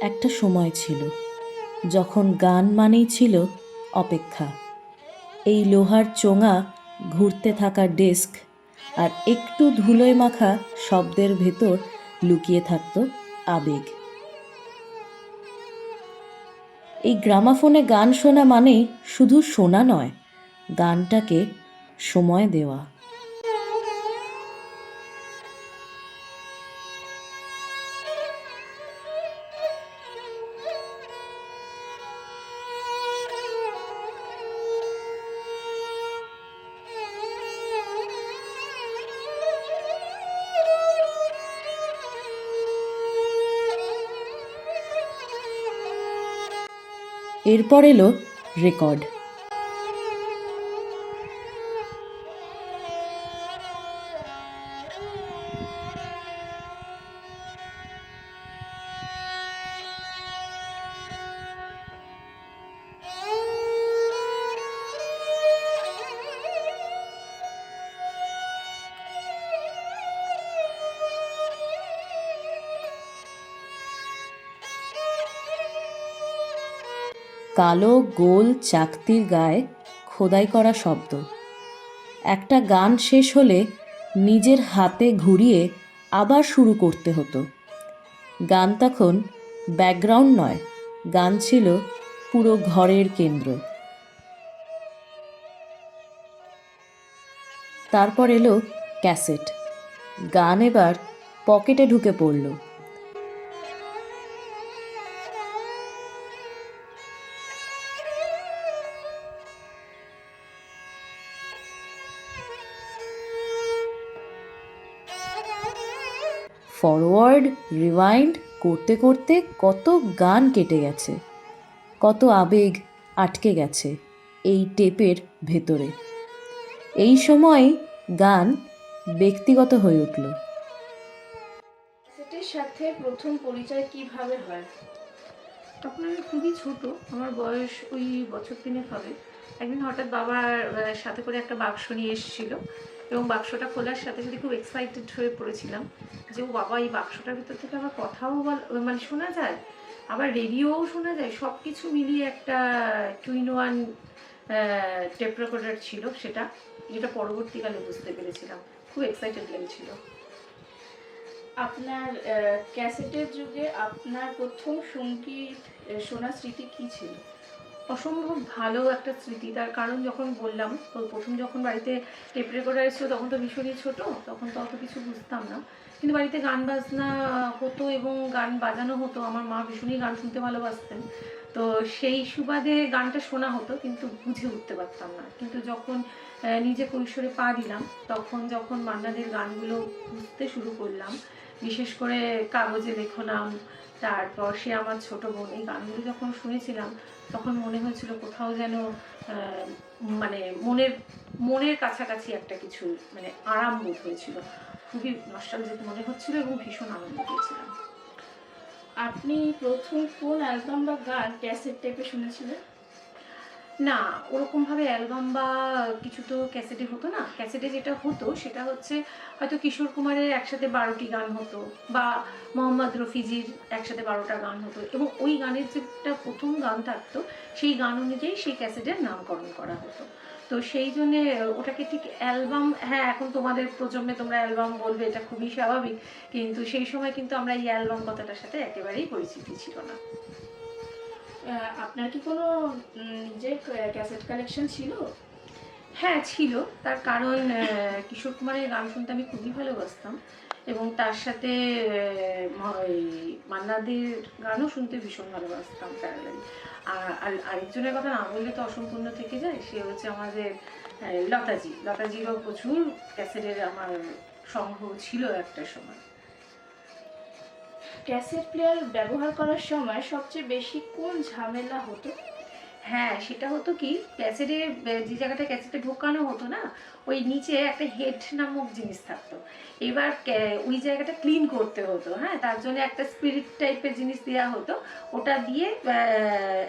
একটা সময় ছিল যখন গান মানেই ছিল অপেক্ষা। এই লোহার চোঙা, ঘুরতে থাকা ডেস্ক আর একটু ধুলোয় মাখা শব্দের ভেতর লুকিয়ে থাকত আবেগ। এই গ্রামাফোনে গান শোনা মানেই শুধু শোনা নয়, গানটাকে সময় দেওয়া। এরপর এলো রেকর্ড। কালো গোল চাকতির গায়ে খোদাই করা শব্দ। একটা গান শেষ হলে নিজের হাতে ঘুরিয়ে আবার শুরু করতে হতো। গান তখন ব্যাকগ্রাউন্ড নয়, গান ছিল পুরো ঘরের কেন্দ্র। তারপর এলো ক্যাসেট। গান এবার পকেটে ঢুকে পড়ল। ফরওয়ার্ড রিওয়াইন্ড করতে করতে কত গান কেটে গেছে, কত আবেগ আটকে গেছে এই টেপের ভেতরে। এই সময় গান ব্যক্তিগত হয়ে উঠল। ক্যাসেটের সাথে প্রথম পরিচয় কিভাবে হয়? তখন আমি খুবই ছোট, আমার বয়স ওই বছর তিনেক হবে। একদিন হঠাৎ বাবার সাথে করে একটা বাক্স নিয়ে এসেছিলো এবং বাক্সটা খোলার সাথে সাথে খুব এক্সাইটেড হয়ে পড়েছিলাম যে ও বাবা, এই বাক্সটার ভিতর থেকে আবার কথাও মানে শোনা যায়, আবার রেডিওও শোনা যায়, সব কিছু মিলিয়ে একটা 2-in-1 টেপ রেকর্ডার ছিল সেটা, যেটা পরবর্তীকালে বুঝতে পেরেছিলাম। খুব এক্সাইটেড লাগছিল। আপনার ক্যাসেটের যুগে আপনার প্রথম সঙ্গীত শোনার স্মৃতি কী ছিল? অসম্ভব ভালো একটা স্মৃতি। তার কারণ যখন বললাম, তো প্রথম যখন বাড়িতে টেপ রেকর্ডার এসেছিল তখন তো ভীষণই ছোট, তখন তো অত কিছু বুঝতাম না, কিন্তু বাড়িতে গান বাজনা হতো এবং গান বাজানো হতো। আমার মা ভীষণই গান শুনতে ভালোবাসতেন, তো সেই সুবাদে গানটা শোনা হতো, কিন্তু বুঝে উঠতে পারতাম না। কিন্তু যখন নিজে কৈশোরে পা দিলাম, তখন যখন মান্নাদের গানগুলো বুঝতে শুরু করলাম, বিশেষ করে কাগজে লেখো নাম, তারপর সে আমার ছোট বোন, এই গানগুলো যখন শুনেছিলাম তখন মনে হয়েছিল কোথাও যেন মানে মনের কাছাকাছি একটা কিছু, মানে আরাম বোধ হয়েছিল, খুবই নস্টালজিক মনে হচ্ছিল এবং ভীষণ আনন্দ পেয়েছিলাম। আপনি প্রথম কোন অ্যালবাম বা গান ক্যাসেট টেপে শুনেছিলেন? না, ওরকমভাবে অ্যালবাম বা কিছু তো ক্যাসেটে হতো না। ক্যাসেটে যেটা হতো সেটা হচ্ছে হয়তো কিশোর কুমারের একসাথে 12টি গান হতো, বা মোহাম্মদ রফিজির একসাথে 12টা গান হতো, এবং ওই গানের যেটা প্রথম গান থাকতো সেই গান অনুযায়ী সেই ক্যাসেটের নামকরণ করা হতো। তো সেই জন্যে ওটাকে ঠিক অ্যালবাম, হ্যাঁ এখন তোমাদের প্রজন্মে তোমরা অ্যালবাম বলবে, এটা খুবই স্বাভাবিক, কিন্তু সেই সময় কিন্তু আমরা এই অ্যালবাম কথাটার সাথে একেবারেই পরিচিতি ছিল না। আপনার কি কোনো নিজের ক্যাসেট কালেকশন ছিল? হ্যাঁ ছিল। তার কারণ কিশোর কুমারের গান শুনতে আমি খুবই ভালোবাসতাম, এবং তার সাথে মান্নাদের গানও শুনতে ভীষণ ভালোবাসতাম প্যারালালি। আর আরেকজনের কথা না বললে তো অসম্পূর্ণ থেকে যায়, সে হচ্ছে আমাদের লতাজিরও প্রচুর ক্যাসেটের আমার সংগ্রহ ছিল একটা সময়। ক্যাসেট প্লেয়ার ব্যবহার করার সময় সবচেয়ে বেশি কোন ঝামেলা হতো? হ্যাঁ, সেটা হতো কি, ক্যাসেটে যে জায়গাটা ক্যাসেটে ঢোকানো হতো না, ওই নিচে একটা হেড নামক জিনিস থাকতো। এবার ওই জায়গাটা ক্লিন করতে হতো। হ্যাঁ, তার জন্য একটা স্পিরিট টাইপের জিনিস দেওয়া হতো, ওটা দিয়ে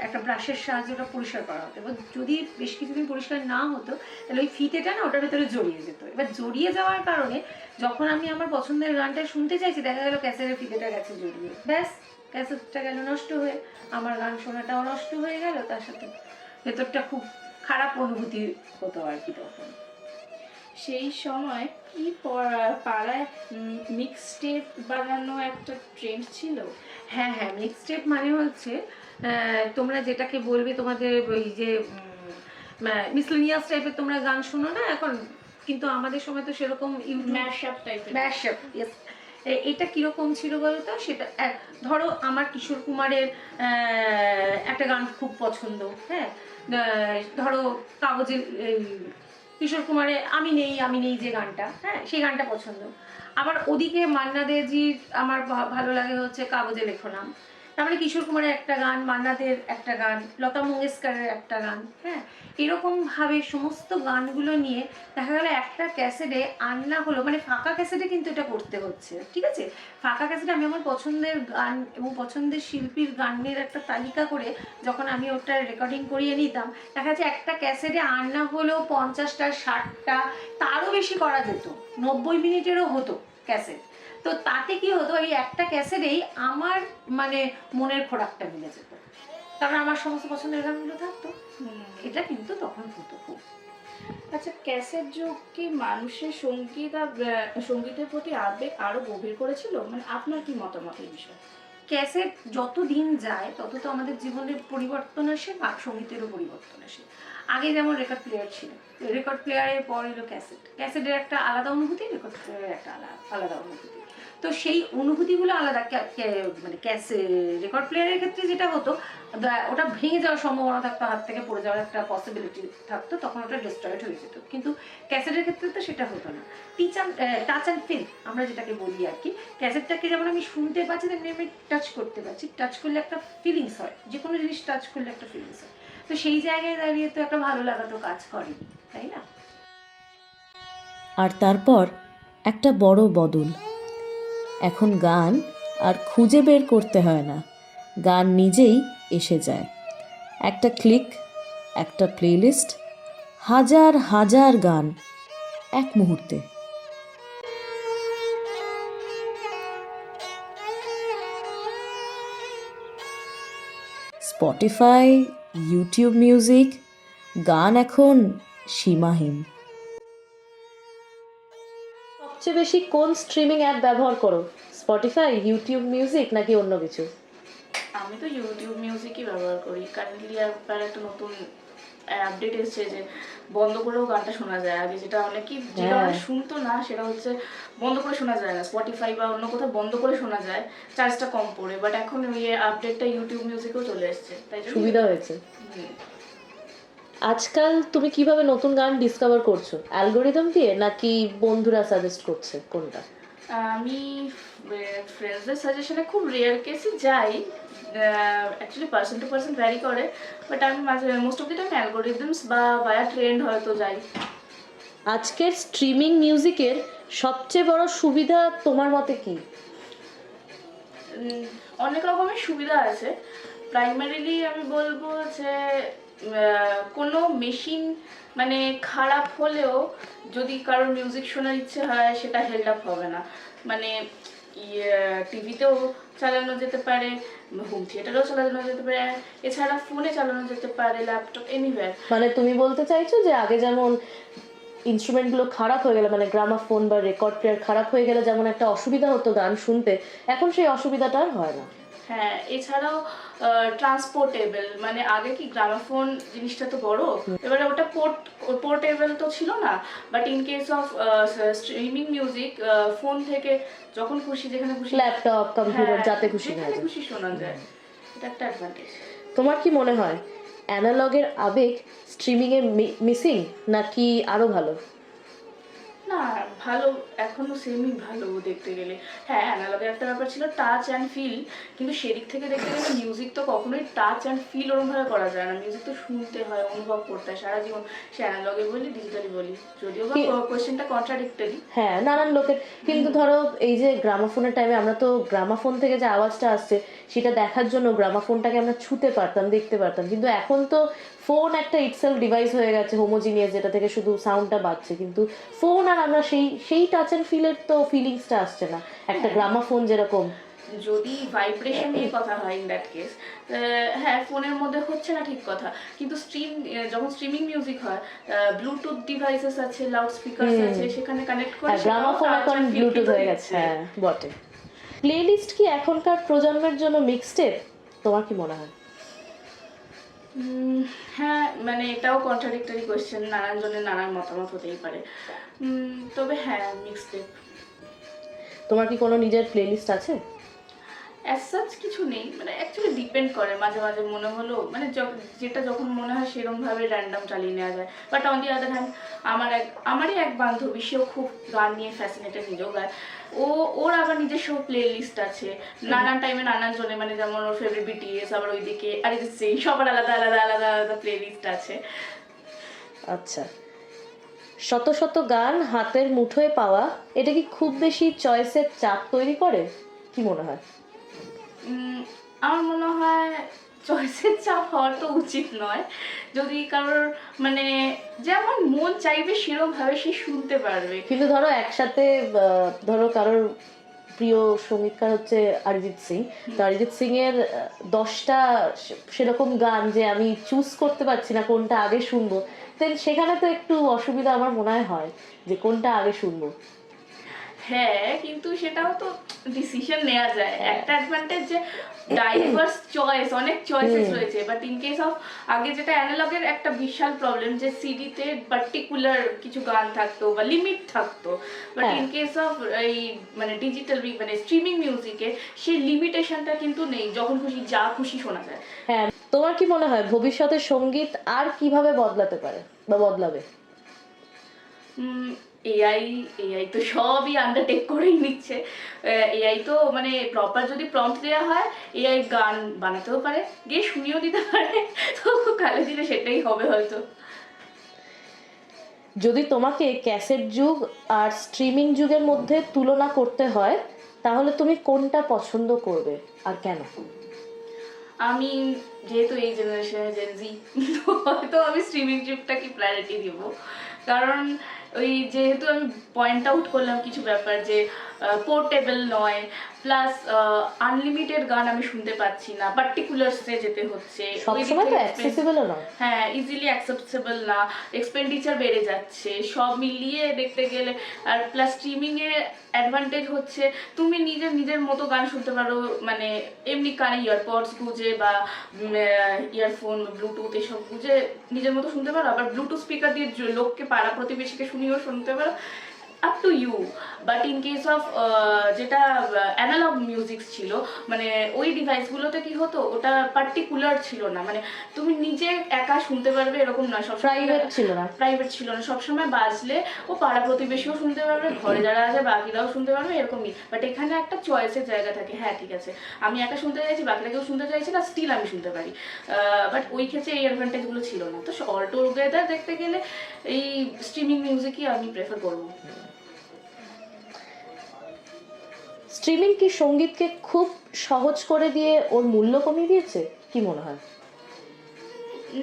একটা ব্রাশের সাহায্যে ওটা পরিষ্কার করা হতো। এবার যদি বেশ কিছুদিন পরিষ্কার না হতো তাহলে ওই ফিতেটা না ওটার ভেতরে জড়িয়ে যেত। এবার জড়িয়ে যাওয়ার কারণে যখন আমি আমার পছন্দের গানটা শুনতে চাইছি, দেখা গেল ক্যাসেটের ফিতেটা গেছে জড়িয়ে, ব্যাস ক্যাসেটটা গেল নষ্ট হয়ে, আমার গান শোনাটাও নষ্ট হয়ে গেল, তার সাথে ভেতরটা খুব খারাপ অনুভূতি হতো আর কি তখন। সেই সময় কি পাড়ায় মিক্স টেপ বানানো একটা ট্রেন্ড ছিল? হ্যাঁ হ্যাঁ, মিক্স টেপ মানে হচ্ছে তোমরা যেটাকে বলবে তোমাদের ওই যে মিসলেনিয়াস টাইপের তোমরা গান শোনো না এখন, কিন্তু আমাদের সময় তো সেরকম ম্যাশআপ টাইপের। ম্যাশআপ, ইয়েস। এটা কিরকম ছিল বলতো, সেটা ধরো আমার কিশোর কুমারের একটা গান খুব পছন্দ, হ্যাঁ, ধরো কাগজের কিশোর কুমারের আমি নেই যে গানটা, হ্যাঁ সেই গানটা পছন্দ। আবার ওদিকে মান্না দেজির আমার ভালো লাগে হচ্ছে কাগজে লেখো নাম। তারপরে কিশোর কুমারের একটা গান, মান্না দের একটা গান, লতা মঙ্গেশকরের একটা গান, হ্যাঁ এরকমভাবে সমস্ত গানগুলো নিয়ে দেখা গেল একটা ক্যাসেটে আননা হলো, মানে ফাঁকা ক্যাসেটে কিন্তু এটা করতে হচ্ছে, ঠিক আছে। ফাঁকা ক্যাসেটে আমি আমার পছন্দের গান এবং পছন্দের শিল্পীর গানের একটা তালিকা করে যখন আমি ওটা রেকর্ডিং করিয়ে নিতাম, দেখা যাচ্ছে একটা ক্যাসেটে আননা হলো 50টা 60টা, তারও বেশি করা যেত, 90 মিনিটেরও হতো ক্যাসেট। তো তাতে কি হতো, এই একটা ক্যাসেটেই আমার মানে মনের খোরাকটা মিলে যেত, কারণ আমার সমস্ত পছন্দের গানগুলো থাকতো। এটা কিন্তু তখন হতো খুব। আচ্ছা, ক্যাসেট যুগ কি মানুষের সঙ্গীতের প্রতি আবেগ আরো গভীর করেছিল? মানে আপনার কি মতামত এই বিষয়ে? ক্যাসেট যত দিন যায় তত তো আমাদের জীবনের পরিবর্তন আসে, আর সঙ্গীতেরও পরিবর্তন আসে। আগে যেমন রেকর্ড প্লেয়ার ছিল, রেকর্ড প্লেয়ারের পর এলো ক্যাসেট, ক্যাসেটের একটা আলাদা অনুভূতি, রেকর্ড প্লেয়ারের একটা আলাদা অনুভূতি। তো সেই অনুভূতিগুলো আলাদা, মানে রেকর্ড প্লেয়ারের ক্ষেত্রে যেটা হতো, ওটা ভেঙে যাওয়ার সম্ভাবনা থাকতো, হাত থেকে পড়ে যাওয়ার একটা পসিবিলিটি থাকতো, তখন ওটা ডিস্ট্রয়েড হয়ে যেত। কিন্তু ক্যাসেটের ক্ষেত্রে তো সেটা হতো না। টাচ অ্যান্ড ফিল আমরা যেটাকে বলি আর কি, ক্যাসেটটাকে যেমন আমি শুনতে পাচ্ছি তেমনি আমি টাচ করতে পারছি, টাচ করলে একটা ফিলিংস হয়, যে কোনো জিনিস টাচ করলে একটা ফিলিংস হয়। তো সেই জায়গায় দাঁড়িয়ে তো একটা ভালো লাগা তো কাজ করে, তাই না? আর তারপর একটা বড় বদল। এখন গান আর খুঁজে বের করতে হয় না, গান নিজেই এসে যায়। একটা ক্লিক, একটা প্লেলিস্ট, হাজার হাজার গান এক মুহূর্তে। স্পটিফাই, ইউটিউব মিউজিক, গান এখন সীমাহীন। সবচেয়ে বেশি কোন স্ট্রিমিং অ্যাপ ব্যবহার করো? স্পটিফাই, ইউটিউব মিউজিক নাকি অন্য কিছু? আমি তো ইউটিউব মিউজিকই ব্যবহার করি। কারেন্টলি একবার একটা নতুন আপডেট এসেছে যে বন্ধ করেও গানটা শোনা যায়। আগে যেটা অনেকেই যেটা অনেক শুনতো না, সেটা হচ্ছে বন্ধ করে শোনা যায় না, স্পটিফাই বা অন্য কোথাও বন্ধ করে শোনা যায় চার্জটা কম পড়ে। বাট এখন ওই আপডেটটা ইউটিউব মিউজিকেও চলে এসেছে, তাই সুবিধা হয়েছে। আজকাল তুমি কিভাবে নতুন গান ডিসকভার করছো? অ্যালগোরিদম দিয়ে নাকি বন্ধুরা সাজেস্ট করছে, কোনটা? আমি ফ্রেন্ডসদের সাজেশনে খুব রেয়ার কেসই যাই, actually person to person vary করে, বাট আমি most of the time algorithms বা বায়া ট্রেন্ড হয়তো যাই। আজকের স্ট্রিমিং মিউজিকের সবচেয়ে বড় সুবিধা তোমার মতে কি? অনেক রকমের সুবিধা আছে। প্রাইমারিলি আমি বলবো যে কোনো মেশিন মানে খারাপ হলেও যদি কারোর মিউজিক শোনার ইচ্ছে হয় সেটা হেল্ড আপ হবে না। মানে টিভিতেও চালানো যেতে পারে, হোম থিয়েটারেও চালানো যেতে পারে, এছাড়া ফোনে চালানো যেতে পারে, ল্যাপটপ, এনিওয়্যার। মানে তুমি বলতে চাইছো যে আগে যেমন ইনস্ট্রুমেন্টগুলো খারাপ হয়ে গেলে, মানে গ্রামাফোন বা রেকর্ড প্লেয়ার খারাপ হয়ে গেলে যেমন একটা অসুবিধা হতো গান শুনতে, এখন সেই অসুবিধাটা আর হয় না। হ্যাঁ, এছাড়াও ট্রান্সপোর্টেবল, মানে আগে কি গ্রামাফোন জিনিসটা তো বড়, এবারে ওটা পোর্টেবল তো ছিল না। But in case of streaming music, phone থেকে যখন খুশি যেখানে খুশি, ল্যাপটপ, কম্পিউটার, যাতে খুশি যেখানে খুশি শোনা যায়, এটা একটা অ্যাডভান্টেজ। তোমার কি মনে হয় অ্যানালগের আবেগ স্ট্রিমিংয়ে মিসিং নাকি আরো ভালো? না, ভালো, এখনো সেমই ভালো দেখতে গেলে। হ্যাঁ, অ্যানালগের একটা ব্যাপার ছিল টাচ অ্যান্ড ফিল, কিন্তু সেদিক থেকে দেখতে গেলে মিউজিক তো কখনোই টাচ অ্যান্ড ফিল ওরমভাবে করা যায় না। মিউজিক তো শুনতে হয়, অনুভব করতে হয় সারা জীবন, সে অ্যানালগে বলি ডিজিটালি বলি, যদিও বা কোয়েশ্চেনটা কন্ট্রাডিক্টরি। হ্যাঁ, নানান লোকের, কিন্তু ধরো এই যে গ্রামাফোনের টাইমে আমরা তো গ্রামাফোন থেকে যে আওয়াজটা আসছে সেটা দেখার জন্য গ্রামাফোনটাকে আমরা ছুতে পারতাম, দেখতে পারতাম, কিন্তু এখন তো ফোন একটা ইটসেলফ ডিভাইস হয়ে গেছে, হোমোজিনিয়াস, যেটা থেকে শুধু সাউন্ডটা বাজছে, কিন্তু ফোন আর আমরা সেই টাচ অ্যান্ড ফিলের তো ফিলিংসটা আসছে না একটা গ্রামাফোন যেরকম। যদি ভাইব্রেশন নিয়ে কথা হয় ইন দ্যাট কেস, হ্যাঁ ফোনের মধ্যে হচ্ছে না ঠিক কথা, কিন্তু যখন স্ট্রিমিং মিউজিক হয়, ব্লুটুথ ডিভাইসেস আছে, লাউড স্পিকারস আছে, সেখানে কানেক্ট করে গ্রামাফোন এখন ব্লুটুথ হয়ে গেছে, হ্যাঁ বটে। প্লেলিস্ট কি এখনকার প্রজন্মের জন্য মিক্সটেপ, তোমার কি মনে হয়? হ্যাঁ মানে এটাও কন্ট্রাডিক্টরি কোয়েশ্চেন, নানান জনের নানান মতামত হতেই পারে। তবে হ্যাঁ মিক্সটেপ। তোমার কি কোনো নিজের প্লেলিস্ট আছে? অ্যাজ সাচ কিছু নেই, মানে অ্যাকচুয়ালি ডিপেন্ড করে, মাঝে মাঝে মনে হলো মানে যেটা যখন মনে হয় সেরকমভাবে র্যান্ডম চালিয়ে নেওয়া যায়। But on the other hand আমারই এক বান্ধবী, সেও খুব গান নিয়ে ফ্যাসিনেটেড, নিজেও গায়। ওর আবার নিজস্ব প্লে লিস্ট আছে, নানান টাইমে নানান জনে, মানে যেমন ওর ফেভারিট বিটিএস, আবার ওইদিকে অরিজিৎ সিং, সবার আলাদা আলাদা আলাদা আলাদা প্লে লিস্ট আছে। আচ্ছা, শত শত গান হাতের মুঠোয় পাওয়া, এটা কি খুব বেশি চয়েসের চাপ তৈরি করে, কি মনে হয়? আমার মনে হয় চয়েসের চাপ হওয়ার তো উচিত নয়। যদি কারোর মানে যেমন মন চাইবে সেরকম ভাবে সে শুনতে পারবে। কিন্তু ধরো একসাথে ধরো কারোর প্রিয় সঙ্গীতকার হচ্ছে অরিজিৎ সিং, তো অরিজিৎ সিং এর 10টা সেরকম গান যে আমি চুজ করতে পারছি না কোনটা আগে শুনবো, দেন সেখানে তো একটু অসুবিধা আমার মনে হয় যে কোনটা আগে শুনবো। হ্যাঁ কিন্তু সেটাও তো ডিসিশন নেওয়া যায়। একটা অ্যাডভান্টেজ যে ডাইভার্স চয়েস, অনেক চয়েসেস রয়েছে, বাট ইন কেস অফ আগে যেটা অ্যানালগের একটা বিশাল প্রবলেম, যে সিডিতে পার্টিকুলার কিছু গান থাকতো বা লিমিট থাকতো, বাট ইন কেস অফ এই মানে ডিজিটাল মানে স্ট্রিমিং মিউজিকে সেই লিমিটেশনটা কিন্তু নেই, যখন খুশি যা খুশি শোনা যায়। হ্যাঁ, তোমার কি মনে হয় ভবিষ্যতে সঙ্গীত আর কিভাবে বদলাতে পারে বা বদলাবে? এআই তো সবই আন্ডারটেক করেই নিচ্ছে। এআই তো মানে প্রপার যদি প্রম্পট দেওয়া হয়, এআই গান বানাতেও পারে, গিয়ে শুনিয়েও দিতে পারে, তো কালে দিলে সেটাই হবে হয়তো। যদি তোমাকে ক্যাসেট যুগ আর স্ট্রিমিং যুগের মধ্যে তুলনা করতে হয়, তাহলে তুমি কোনটা পছন্দ করবে আর কেন? আমি যেহেতু এই জেনারেশনের জেনজি, তো হয়তো আমি স্ট্রিমিং যুগটাকে প্রায়োরিটি দিব। কারণ ওই যেহেতু আমি পয়েন্ট আউট করলাম কিছু ব্যাপার, যে পোর্টেবল নয়, প্লাস আনলিমিটেড গান আমি শুনতে পাচ্ছি না, পার্টিকুলারসে যেতে হচ্ছে, সবসময় তো অ্যাক্সেসিবলও না। হ্যাঁ ইজিলি অ্যাকসেপ্টেবল না, এক্সপেন্ডিচার বেড়ে যাচ্ছে, সব মিলিয়ে দেখতে গেলে। আর প্লাস স্ট্রিমিং এর অ্যাডভান্টেজ হচ্ছে তুমি নিজের মতো গান শুনতে পারো, মানে এমনি কানে ইয়ারপডস গুঁজে বা ইয়ারফোন ব্লুটুথ এসব গুঁজে নিজের মতো শুনতে পারো, আবার ব্লুটুথ স্পিকার দিয়ে লোককে পাড়া প্রতিবেশীকে শুনিয়েও শুনতে পারো, up to you. But in case of যেটা অ্যানালগ মিউজিক ছিল, মানে ওই ডিভাইসগুলোতে কি হতো, ওটা পার্টিকুলার ছিল না, মানে তুমি নিজে একা শুনতে পারবে এরকম না, সব প্রাইভেট ছিল না, সবসময় বাজলে ও পাড়া প্রতিবেশীও শুনতে পারবে, ঘরে যারা আছে বাকিরাও শুনতে পারবে, এরকমই। বাট এখানে একটা চয়েসের জায়গা থাকে, হ্যাঁ ঠিক আছে আমি একা শুনতে চাইছি, বাকিরা কেউ শুনতে চাইছে না, স্টিল আমি শুনতে পারি। বাট ওই ক্ষেত্রে এই অ্যাডভান্টেজগুলো ছিল না। তো অল টুগেদার দেখতে গেলে এই স্ট্রিমিং মিউজিকই আমি প্রেফার করবো। স্ট্রিমিং কি সঙ্গীতকে খুব সহজ করে দিয়ে ওর মূল্য কমিয়ে দিয়েছে, কি মনে হয়?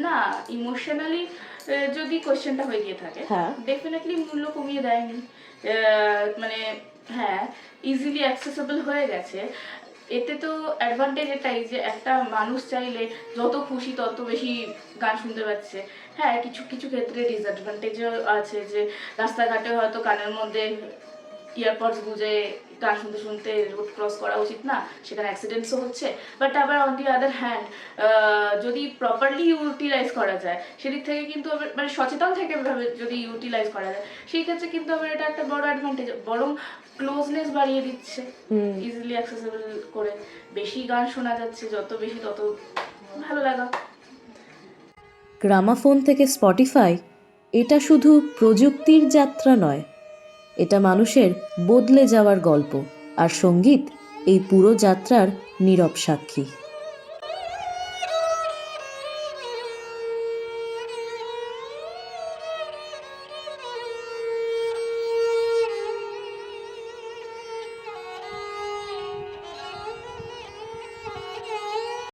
না, ইমোশনালি যদি কোয়েশ্চেনটা হয়ে গিয়ে থাকে, ডেফিনেটলি মূল্য কমিয়ে দেয়নি। মানে হ্যাঁ ইজিলি অ্যাক্সেসেবল হয়ে গেছে। এতে তো অ্যাডভান্টেজ এটাই যে একটা মানুষ চাইলে যত খুশি তত বেশি গান শুনতে পাচ্ছে। হ্যাঁ কিছু কিছু ক্ষেত্রে ডিসঅ্যাডভান্টেজও আছে, যে রাস্তাঘাটে হয়তো কানের মধ্যে ইয়ারপডস গুঁজে গান শুনতে শুনতে রোড ক্রস করা উচিত না, সেখানে অ্যাক্সিডেন্টসও হচ্ছে। বাট আবার অন দি আদার হ্যান্ড যদি প্রপারলি ইউটিলাইজ করা যায়, সেদিক থেকে কিন্তু আবার মানে সচেতন থেকে ভাবে যদি ইউটিলাইজ করা যায়, সেই ক্ষেত্রে কিন্তু আবার এটা একটা বড় অ্যাডভান্টেজ, বরং ক্লোজনেস বাড়িয়ে দিচ্ছে, ইজিলি অ্যাক্সেসেবল করে বেশি গান শোনা যাচ্ছে, যত বেশি তত ভালো লাগা। গ্রামাফোন থেকে স্পটিফাই এটা শুধু প্রযুক্তির যাত্রা নয়, এটা মানুষের বদলে যাওয়ার গল্প, আর সঙ্গীত এই পুরো যাত্রার নীরব সাক্ষী।